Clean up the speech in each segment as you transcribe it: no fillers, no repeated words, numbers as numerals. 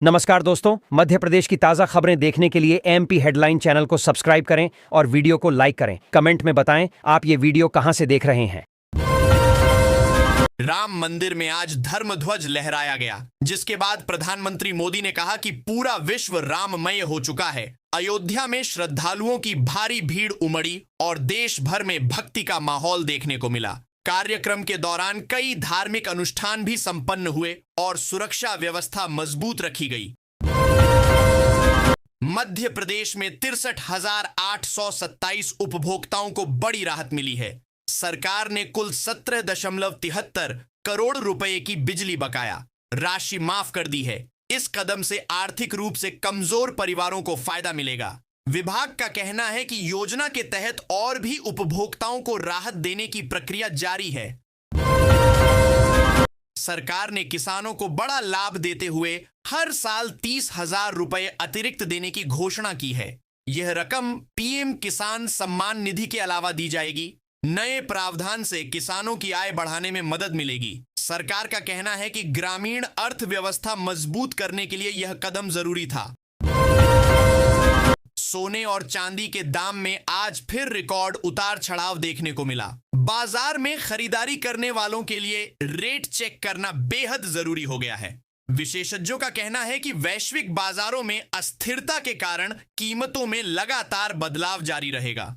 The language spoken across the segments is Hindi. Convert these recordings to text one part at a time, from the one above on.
नमस्कार दोस्तों, मध्य प्रदेश की ताज़ा खबरें देखने के लिए एमपी हेडलाइन चैनल को सब्सक्राइब करें और वीडियो को लाइक करें। कमेंट में बताएं आप ये वीडियो कहां से देख रहे हैं। राम मंदिर में आज धर्म ध्वज लहराया गया, जिसके बाद प्रधानमंत्री मोदी ने कहा कि पूरा विश्व राममय हो चुका है। अयोध्या में श्रद्धालुओं की भारी भीड़ उमड़ी और देश भर में भक्ति का माहौल देखने को मिला। कार्यक्रम के दौरान कई धार्मिक अनुष्ठान भी संपन्न हुए और सुरक्षा व्यवस्था मजबूत रखी गई। मध्य प्रदेश में 63,827 उपभोक्ताओं को बड़ी राहत मिली है। सरकार ने कुल 17.73 करोड़ रुपए की बिजली बकाया राशि माफ कर दी है। इस कदम से आर्थिक रूप से कमजोर परिवारों को फायदा मिलेगा। विभाग का कहना है कि योजना के तहत और भी उपभोक्ताओं को राहत देने की प्रक्रिया जारी है। सरकार ने किसानों को बड़ा लाभ देते हुए हर साल 30,000 रुपए अतिरिक्त देने की घोषणा की है। यह रकम पीएम किसान सम्मान निधि के अलावा दी जाएगी। नए प्रावधान से किसानों की आय बढ़ाने में मदद मिलेगी। सरकार का कहना है कि ग्रामीण अर्थव्यवस्था मजबूत करने के लिए यह कदम जरूरी था। सोने और चांदी के दाम में आज फिर रिकॉर्ड उतार चढ़ाव देखने को मिला। बाजार में खरीदारी करने वालों के लिए रेट चेक करना बेहद जरूरी हो गया है। विशेषज्ञों का कहना है कि वैश्विक बाजारों में अस्थिरता के कारण कीमतों में लगातार बदलाव जारी रहेगा।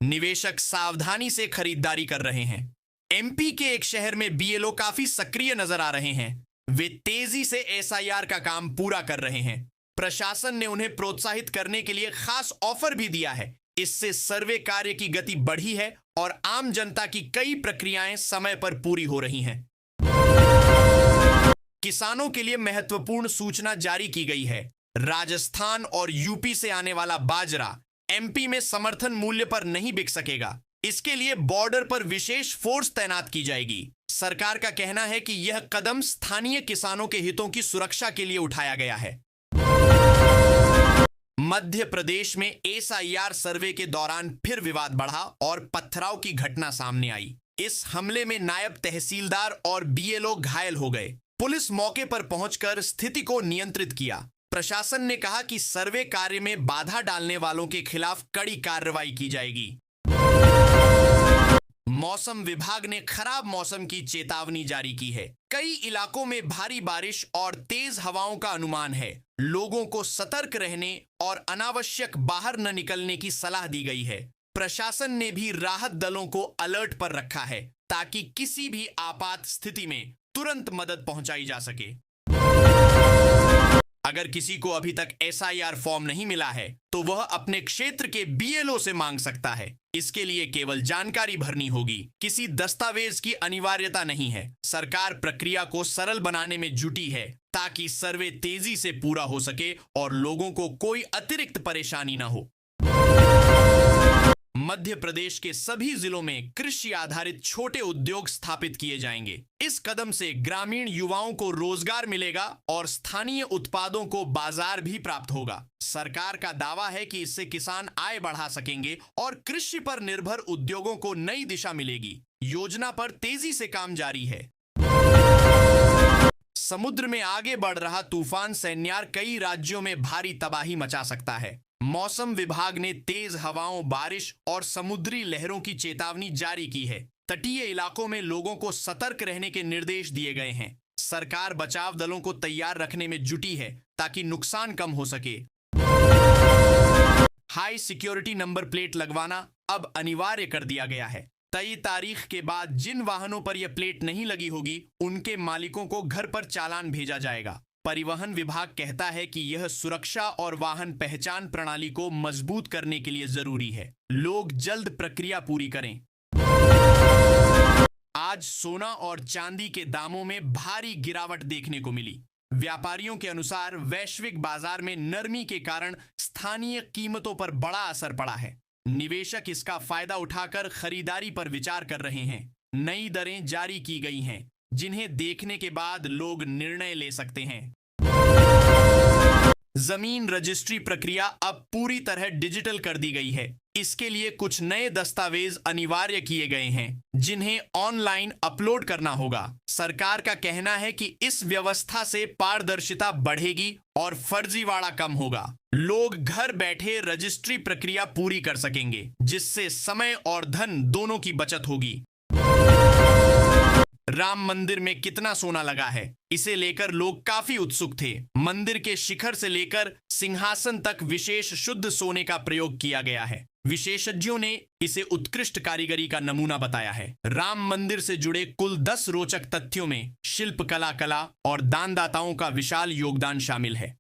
निवेशक सावधानी से खरीदारी कर रहे हैं। एमपी के एक शहर में बीएलओ काफी सक्रिय नजर आ रहे हैं। वे तेजी से एसआईआर का काम पूरा कर रहे हैं। प्रशासन ने उन्हें प्रोत्साहित करने के लिए खास ऑफर भी दिया है। इससे सर्वे कार्य की गति बढ़ी है और आम जनता की कई प्रक्रियाएं समय पर पूरी हो रही हैं। किसानों के लिए महत्वपूर्ण सूचना जारी की गई है। राजस्थान और यूपी से आने वाला बाजरा एमपी में समर्थन मूल्य पर नहीं बिक सकेगा। इसके लिए बॉर्डर पर विशेष फोर्स तैनात की जाएगी। सरकार का कहना है कि यह कदम स्थानीय किसानों के हितों की सुरक्षा के लिए उठाया गया है। मध्य प्रदेश में एसआईआर सर्वे के दौरान फिर विवाद बढ़ा और पथराव की घटना सामने आई। इस हमले में नायब तहसीलदार और बीएलओ घायल हो गए। पुलिस मौके पर पहुंचकर स्थिति को नियंत्रित किया। प्रशासन ने कहा कि सर्वे कार्य में बाधा डालने वालों के खिलाफ कड़ी कार्रवाई की जाएगी। मौसम विभाग ने खराब मौसम की चेतावनी जारी की है। कई इलाकों में भारी बारिश और तेज हवाओं का अनुमान है। लोगों को सतर्क रहने और अनावश्यक बाहर न निकलने की सलाह दी गई है। प्रशासन ने भी राहत दलों को अलर्ट पर रखा है ताकि किसी भी आपात स्थिति में तुरंत मदद पहुंचाई जा सके। अगर किसी को अभी तक एसआईआर फॉर्म नहीं मिला है तो वह अपने क्षेत्र के बीएलओ से मांग सकता है। इसके लिए केवल जानकारी भरनी होगी। किसी दस्तावेज की अनिवार्यता नहीं है। सरकार प्रक्रिया को सरल बनाने में जुटी है ताकि सर्वे तेजी से पूरा हो सके और लोगों को कोई अतिरिक्त परेशानी न हो। मध्य प्रदेश के सभी जिलों में कृषि आधारित छोटे उद्योग स्थापित किए जाएंगे। इस कदम से ग्रामीण युवाओं को रोजगार मिलेगा और स्थानीय उत्पादों को बाजार भी प्राप्त होगा। सरकार का दावा है कि इससे किसान आय बढ़ा सकेंगे और कृषि पर निर्भर उद्योगों को नई दिशा मिलेगी। योजना पर तेजी से काम जारी है। समुद्र में आगे बढ़ रहा तूफान सैन्यार कई राज्यों में भारी तबाही मचा सकता है। मौसम विभाग ने तेज हवाओं, बारिश और समुद्री लहरों की चेतावनी जारी की है। तटीय इलाकों में लोगों को सतर्क रहने के निर्देश दिए गए हैं। सरकार बचाव दलों को तैयार रखने में जुटी है ताकि नुकसान कम हो सके। हाई सिक्योरिटी नंबर प्लेट लगवाना अब अनिवार्य कर दिया गया है। तय तारीख के बाद जिन वाहनों पर यह प्लेट नहीं लगी होगी उनके मालिकों को घर पर चालान भेजा जाएगा। परिवहन विभाग कहता है कि यह सुरक्षा और वाहन पहचान प्रणाली को मजबूत करने के लिए जरूरी है। लोग जल्द प्रक्रिया पूरी करें। आज सोना और चांदी के दामों में भारी गिरावट देखने को मिली। व्यापारियों के अनुसार वैश्विक बाजार में नरमी के कारण स्थानीय कीमतों पर बड़ा असर पड़ा है। निवेशक इसका फायदा उठाकर खरीदारी पर विचार कर रहे हैं। नई दरें जारी की गई हैं, जिन्हें देखने के बाद लोग निर्णय ले सकते हैं। जमीन रजिस्ट्री प्रक्रिया अब पूरी तरह डिजिटल कर दी गई है। इसके लिए कुछ नए दस्तावेज अनिवार्य किए गए हैं, जिन्हें ऑनलाइन अपलोड करना होगा। सरकार का कहना है कि इस व्यवस्था से पारदर्शिता बढ़ेगी और फर्जीवाड़ा कम होगा। लोग घर बैठे रजिस्ट्री प्रक्रिया पूरी कर सकेंगे, जिससे समय और धन दोनों की बचत होगी। राम मंदिर में कितना सोना लगा है, इसे लेकर लोग काफी उत्सुक थे। मंदिर के शिखर से लेकर सिंहासन तक विशेष शुद्ध सोने का प्रयोग किया गया है। विशेषज्ञों ने इसे उत्कृष्ट कारीगरी का नमूना बताया है। राम मंदिर से जुड़े कुल 10 रोचक तथ्यों में शिल्पकला, कला और दानदाताओं का विशाल योगदान शामिल है।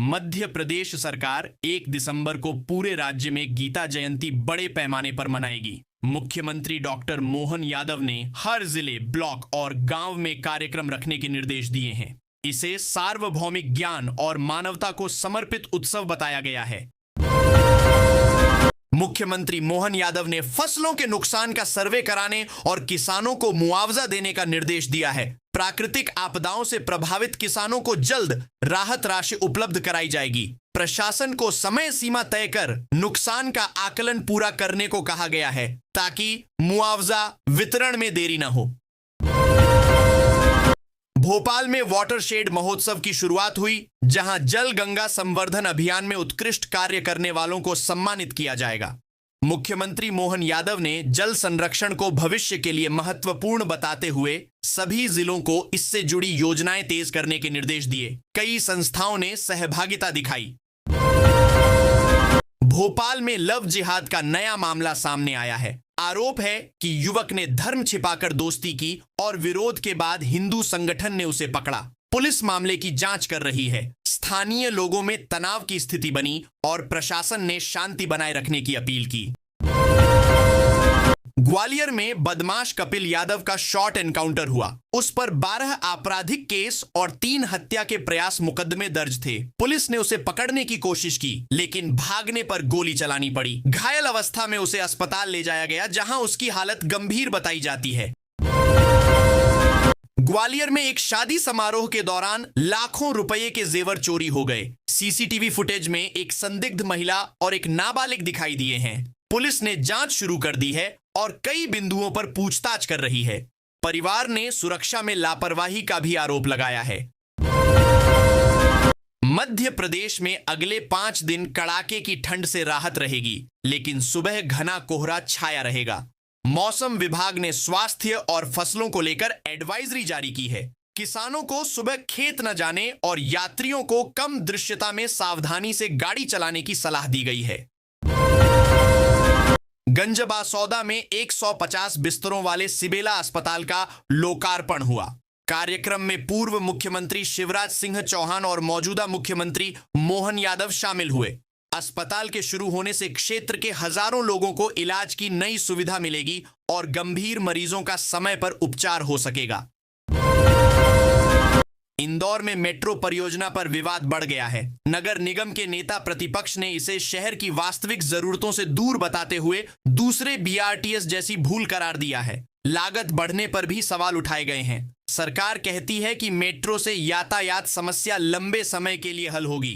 मध्य प्रदेश सरकार 1 दिसंबर को पूरे राज्य में गीता जयंती बड़े पैमाने पर मनाएगी। मुख्यमंत्री डॉक्टर मोहन यादव ने हर जिले, ब्लॉक और गांव में कार्यक्रम रखने के निर्देश दिए हैं। इसे सार्वभौमिक ज्ञान और मानवता को समर्पित उत्सव बताया गया है। मुख्यमंत्री मोहन यादव ने फसलों के नुकसान का सर्वे कराने और किसानों को मुआवजा देने का निर्देश दिया है। प्राकृतिक आपदाओं से प्रभावित किसानों को जल्द राहत राशि उपलब्ध कराई जाएगी। प्रशासन को समय सीमा तय कर नुकसान का आकलन पूरा करने को कहा गया है, ताकि मुआवजा वितरण में देरी न हो। भोपाल में वाटरशेड महोत्सव की शुरुआत हुई, जहां जल गंगा संवर्धन अभियान में उत्कृष्ट कार्य करने वालों को सम्मानित किया जाएगा। मुख्यमंत्री मोहन यादव ने जल संरक्षण को भविष्य के लिए महत्वपूर्ण बताते हुए सभी जिलों को इससे जुड़ी योजनाएं तेज करने के निर्देश दिए। कई संस्थाओं ने सहभागिता दिखाई। भोपाल में लव जिहाद का नया मामला सामने आया है। आरोप है कि युवक ने धर्म छिपाकर दोस्ती की और विरोध के बाद हिंदू संगठन ने उसे पकड़ा। पुलिस मामले की जांच कर रही है। स्थानीय लोगों में तनाव की स्थिति बनी और प्रशासन ने शांति बनाए रखने की अपील की। ग्वालियर में बदमाश कपिल यादव का शॉर्ट एनकाउंटर हुआ। उस पर 12 आपराधिक केस और 3 हत्या के प्रयास मुकदमे दर्ज थे। पुलिस ने उसे पकड़ने की कोशिश की, लेकिन भागने पर गोली चलानी पड़ी। घायल अवस्था में उसे अस्पताल ले जाया गया, जहां उसकी हालत गंभीर बताई जाती है। ग्वालियर में एक शादी समारोह के दौरान लाखों रुपए के जेवर चोरी हो गए। सीसीटीवी फुटेज में एक संदिग्ध महिला और एक नाबालिग दिखाई दिए हैं। पुलिस ने जांच शुरू कर दी है और कई बिंदुओं पर पूछताछ कर रही है। परिवार ने सुरक्षा में लापरवाही का भी आरोप लगाया है। मध्य प्रदेश में अगले 5 दिन कड़ाके की ठंड से राहत रहेगी, लेकिन सुबह घना कोहरा छाया रहेगा। मौसम विभाग ने स्वास्थ्य और फसलों को लेकर एडवाइजरी जारी की है। किसानों को सुबह खेत न जाने और यात्रियों को कम दृश्यता में सावधानी से गाड़ी चलाने की सलाह दी गई है। गंजबासौदा में 150 बिस्तरों वाले सिबेला अस्पताल का लोकार्पण हुआ। कार्यक्रम में पूर्व मुख्यमंत्री शिवराज सिंह चौहान और मौजूदा मुख्यमंत्री मोहन यादव शामिल हुए। अस्पताल के शुरू होने से क्षेत्र के हजारों लोगों को इलाज की नई सुविधा मिलेगी और गंभीर मरीजों का समय पर उपचार हो सकेगा। इंदौर में मेट्रो परियोजना पर विवाद बढ़ गया है। नगर निगम के नेता प्रतिपक्ष ने इसे शहर की वास्तविक जरूरतों से दूर बताते हुए दूसरे बीआरटीएस जैसी भूल करार दिया है। लागत बढ़ने पर भी सवाल उठाए गए हैं। सरकार कहती है कि मेट्रो से यातायात समस्या लंबे समय के लिए हल होगी।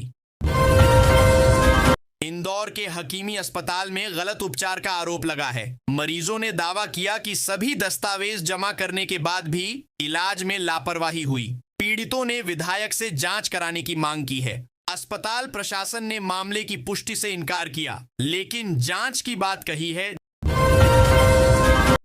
इंदौर के हकीमी अस्पताल में गलत उपचार का आरोप लगा है। मरीजों ने दावा किया कि सभी दस्तावेज जमा करने के बाद भी इलाज में लापरवाही हुई। पीड़ितों ने विधायक से जांच कराने की मांग की है। अस्पताल प्रशासन ने मामले की पुष्टि से इनकार किया, लेकिन जांच की बात कही है।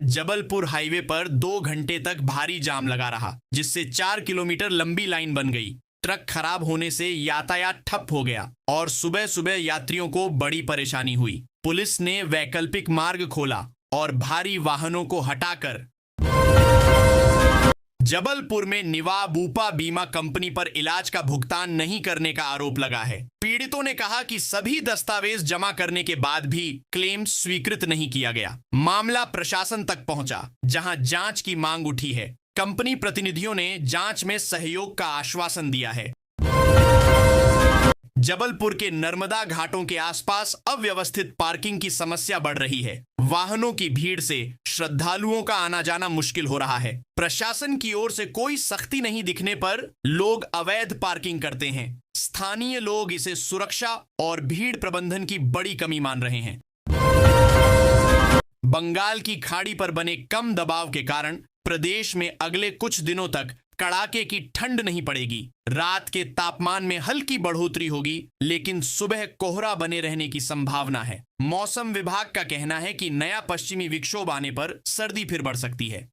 जबलपुर हाईवे पर 2 घंटे तक भारी जाम लगा रहा, जिससे 4 किलोमीटर लंबी लाइन बन गई। ट्रक खराब होने से यातायात ठप हो गया और सुबह सुबह यात्रियों को बड़ी परेशानी हुई। पुलिस ने वैकल्पिक मार्ग खोला और भारी वाहनों को हटाकर जबलपुर में निवा बूपा बीमा कंपनी पर इलाज का भुगतान नहीं करने का आरोप लगा है। पीड़ितों ने कहा कि सभी दस्तावेज जमा करने के बाद भी क्लेम स्वीकृत नहीं किया गया। मामला प्रशासन तक पहुंचा, जहां जांच की मांग उठी है। कंपनी प्रतिनिधियों ने जांच में सहयोग का आश्वासन दिया है। जबलपुर के नर्मदा घाटों के आसपास अव्यवस्थित पार्किंग की समस्या बढ़ रही है। वाहनों की भीड़ से श्रद्धालुओं का आना जाना मुश्किल हो रहा है। प्रशासन की ओर से कोई सख्ती नहीं दिखने पर लोग अवैध पार्किंग करते हैं। स्थानीय लोग इसे सुरक्षा और भीड़ प्रबंधन की बड़ी कमी मान रहे हैं। बंगाल की खाड़ी पर बने कम दबाव के कारण प्रदेश में अगले कुछ दिनों तक कड़ाके की ठंड नहीं पड़ेगी। रात के तापमान में हल्की बढ़ोतरी होगी, लेकिन सुबह कोहरा बने रहने की संभावना है। मौसम विभाग का कहना है कि नया पश्चिमी विक्षोभ आने पर सर्दी फिर बढ़ सकती है।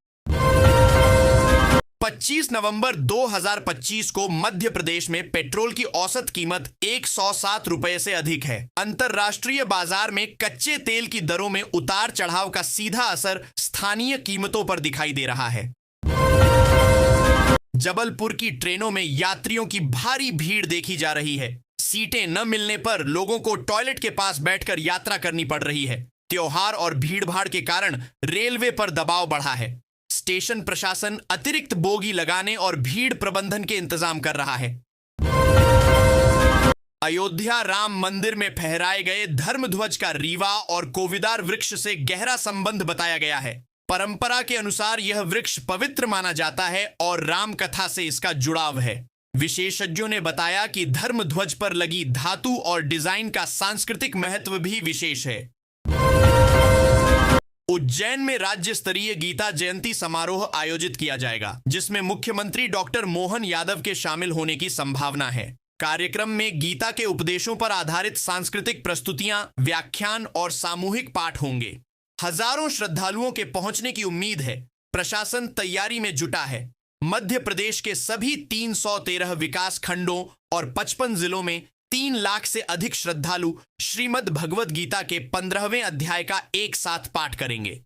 25 नवंबर 2025 को मध्य प्रदेश में पेट्रोल की औसत कीमत 107 रुपए से अधिक है। अंतरराष्ट्रीय बाजार में कच्चे तेल की दरों में उतार चढ़ाव का सीधा असर स्थानीय कीमतों पर दिखाई दे रहा है। जबलपुर की ट्रेनों में यात्रियों की भारी भीड़ देखी जा रही है। सीटें न मिलने पर लोगों को टॉयलेट के पास बैठकर यात्रा करनी पड़ रही है। त्योहार और भीड़भाड़ के कारण रेलवे पर दबाव बढ़ा है। स्टेशन प्रशासन अतिरिक्त बोगी लगाने और भीड़ प्रबंधन के इंतजाम कर रहा है। अयोध्या राम मंदिर में फहराए गए धर्मध्वज का रीवा और कोविदार वृक्ष से गहरा संबंध बताया गया है। परंपरा के अनुसार यह वृक्ष पवित्र माना जाता है और राम कथा से इसका जुड़ाव है। विशेषज्ञों ने बताया कि धर्मध्वज पर लगी धातु और डिजाइन का सांस्कृतिक महत्व भी विशेष है। उज्जैन में राज्य स्तरीय गीता जयंती समारोह आयोजित किया जाएगा, जिसमें मुख्यमंत्री डॉक्टर मोहन यादव के शामिल होने की संभावना है। कार्यक्रम में गीता के उपदेशों पर आधारित सांस्कृतिक प्रस्तुतियां, व्याख्यान और सामूहिक पाठ होंगे। हजारों श्रद्धालुओं के पहुंचने की उम्मीद है। प्रशासन तैयारी में जुटा है। मध्य प्रदेश के सभी 313 विकास खंडों और 55 जिलों में 3 लाख से अधिक श्रद्धालु श्रीमद् भगवद गीता के 15वें अध्याय का एक साथ पाठ करेंगे।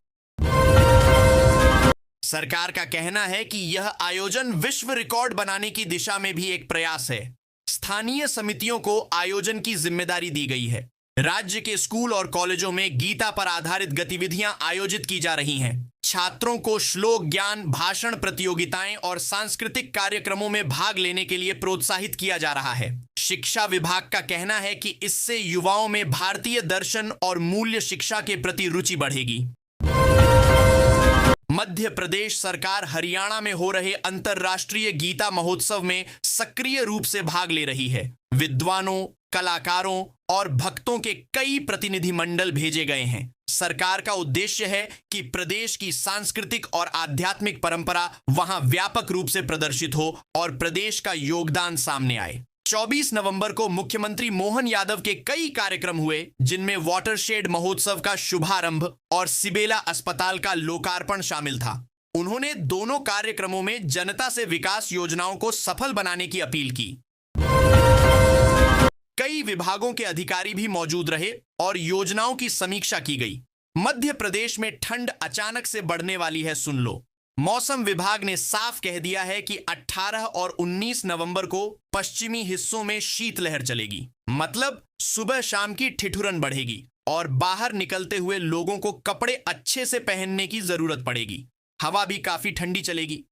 सरकार का कहना है कि यह आयोजन विश्व रिकॉर्ड बनाने की दिशा में भी एक प्रयास है। स्थानीय समितियों को आयोजन की जिम्मेदारी दी गई है। राज्य के स्कूल और कॉलेजों में गीता पर आधारित गतिविधियां आयोजित की जा रही हैं। छात्रों को श्लोक ज्ञान, भाषण प्रतियोगिताएं और सांस्कृतिक कार्यक्रमों में भाग लेने के लिए प्रोत्साहित किया जा रहा है। शिक्षा विभाग का कहना है कि इससे युवाओं में भारतीय दर्शन और मूल्य शिक्षा के प्रति रुचि बढ़ेगी। मध्य प्रदेश सरकार हरियाणा में हो रहे अंतर्राष्ट्रीय गीता महोत्सव में सक्रिय रूप से भाग ले रही है। विद्वानों, कलाकारों और भक्तों के कई प्रतिनिधि मंडल भेजे गए हैं। सरकार का उद्देश्य है कि प्रदेश की सांस्कृतिक और आध्यात्मिक परंपरा वहां व्यापक रूप से प्रदर्शित हो और प्रदेश का योगदान सामने आए। 24 नवंबर को मुख्यमंत्री मोहन यादव के कई कार्यक्रम हुए, जिनमें वाटरशेड महोत्सव का शुभारंभ और सिबेला अस्पताल का लोकार्पण शामिल था। उन्होंने दोनों कार्यक्रमों में जनता से विकास योजनाओं को सफल बनाने की अपील की। कई विभागों के अधिकारी भी मौजूद रहे और योजनाओं की समीक्षा की गई। मध्य प्रदेश में ठंड अचानक से बढ़ने वाली है, सुन लो। मौसम विभाग ने साफ कह दिया है कि 18 और 19 नवंबर को पश्चिमी हिस्सों में शीतलहर चलेगी। मतलब सुबह शाम की ठिठुरन बढ़ेगी और बाहर निकलते हुए लोगों को कपड़े अच्छे से पहनने की जरूरत पड़ेगी। हवा भी काफी ठंडी चलेगी।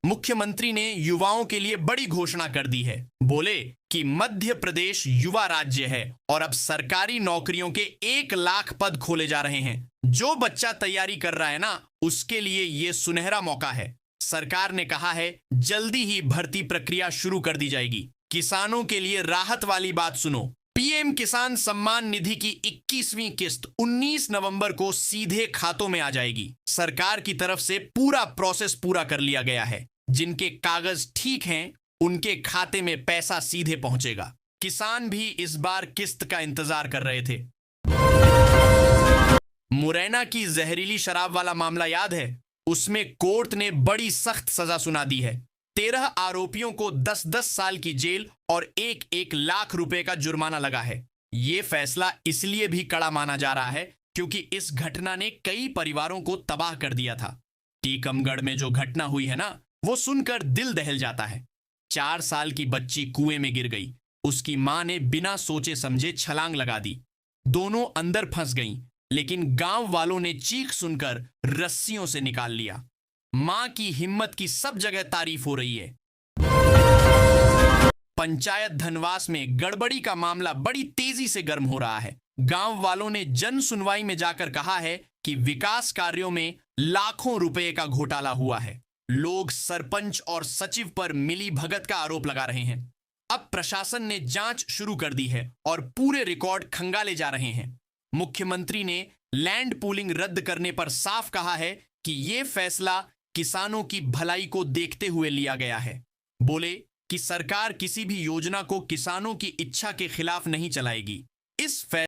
मुख्यमंत्री ने युवाओं के लिए बड़ी घोषणा कर दी है। बोले कि मध्य प्रदेश युवा राज्य है और अब सरकारी नौकरियों के 1 लाख पद खोले जा रहे हैं। जो बच्चा तैयारी कर रहा है ना, उसके लिए ये सुनहरा मौका है। सरकार ने कहा है जल्दी ही भर्ती प्रक्रिया शुरू कर दी जाएगी। किसानों के लिए राहत वाली बात सुनो। पीएम किसान सम्मान निधि की 21वीं किस्त 19 नवंबर को सीधे खातों में आ जाएगी। सरकार की तरफ से पूरा प्रोसेस पूरा कर लिया गया है। जिनके कागज ठीक हैं, उनके खाते में पैसा सीधे पहुंचेगा। किसान भी इस बार किस्त का इंतजार कर रहे थे। मुरैना की जहरीली शराब वाला मामला याद है? उसमें कोर्ट ने बड़ी सख्त सजा सुना दी है। 13 आरोपियों को 10-10 साल की जेल और 1-1 लाख रुपए का जुर्माना लगा है। यह फैसला इसलिए भी कड़ा माना जा रहा है क्योंकि इस घटना ने कई परिवारों को तबाह कर दिया था। टीकमगढ़ में जो घटना हुई है ना, वो सुनकर दिल दहल जाता है। 4 साल की बच्ची कुएं में गिर गई। उसकी मां ने बिना सोचे समझे छलांग लगा दी। दोनों अंदर फंस गईं, लेकिन गांव वालों ने चीख सुनकर रस्सियों से निकाल लिया। मां की हिम्मत की सब जगह तारीफ हो रही है। पंचायत धनवास में गड़बड़ी का मामला बड़ी तेजी से गर्म हो रहा है। गांव वालों ने जन सुनवाई में जाकर कहा है कि विकास कार्यों में लाखों रुपए का घोटाला हुआ है। लोग सरपंच और सचिव पर मिली भगत का आरोप लगा रहे हैं। अब प्रशासन ने जांच शुरू कर दी है और पूरे रिकॉर्ड खंगाले जा रहे हैं। मुख्यमंत्री ने लैंड पूलिंग रद्द करने पर साफ कहा है कि यह फैसला किसानों की भलाई को देखते हुए लिया गया है। बोले कि सरकार किसी भी योजना को किसानों की इच्छा के खिलाफ नहीं चलाएगी। इस